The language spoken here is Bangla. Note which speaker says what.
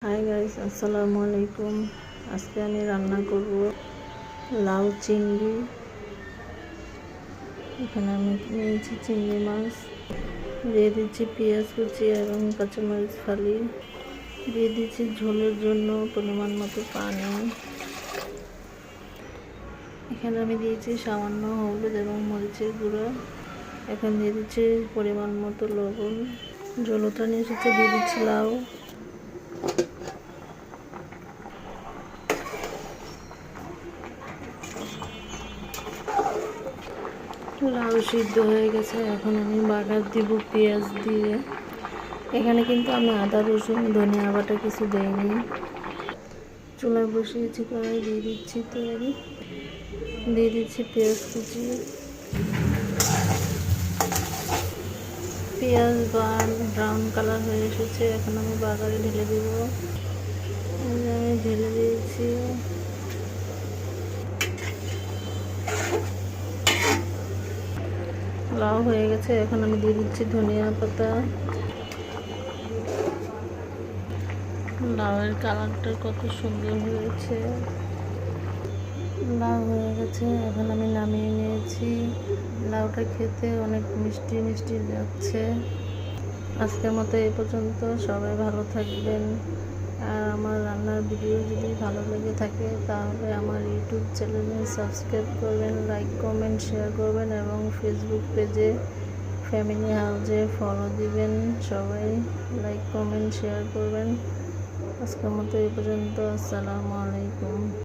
Speaker 1: হাই গাইস, আসসালামু আলাইকুম। আজকে আমি রান্না করব লাউ চিংড়ি। এখানে আমি নিয়েছি চিংড়ি মাছ, দিয়ে দিচ্ছি পেঁয়াজ কুচি এবং কাঁচামরিচ ফালি, দিয়ে দিচ্ছি ঝোলের জন্য পরিমাণ মতো পানি। এখানে আমি দিয়েছি সামান্য হলুদ এবং মরিচের গুঁড়ো। এখন দিয়ে দিচ্ছি পরিমাণ মতো লবণ। ঝোলটা নিয়ে এসেছে, দিয়ে দিচ্ছি লাউ। লাউ সিদ্ধ হয়ে গেছে, এখন আমি বাগার দিব পেঁয়াজ দিয়ে। এখানে কিন্তু আমি আদা রসুন ধনিয়া বাটা কিছু দেইনি। চুলায় বসিয়েছি, কড়াই দিয়ে দিচ্ছি তেল, দিয়ে দিচ্ছি পেঁয়াজ কুচি। পেঁয়াজ ব্রাউন কালার হয়ে এসেছে, এখন আমি বাগারে ঢেলে দেব। আমি ঢেলে দিয়েছি। লাউ হয়ে গেছে, এখন আমি দিয়ে দিচ্ছি ধনিয়া পাতা। লাউয়ের কালারটা কত সুন্দর হয়েছে। লাউ হয়ে গেছে, এখন আমি নামিয়ে নিয়েছি। লাউটা খেতে অনেক মিষ্টি মিষ্টি লাগছে। আজকের মতো এই পর্যন্ত। সবাই ভালো থাকবেন। আর আমার রান্নার ভিডিও যদি ভালো লেগে থাকে তাহলে আমার ইউটিউব চ্যানেলে সাবস্ক্রাইব করবেন, লাইক কমেন্ট শেয়ার করবেন এবং ফেসবুক পেজে ফ্যামিলি হাউসে ফলো দিবেন। সবাই লাইক কমেন্ট শেয়ার করবেন। আজকের মতো এই পর্যন্ত। আসসালামু আলাইকুম।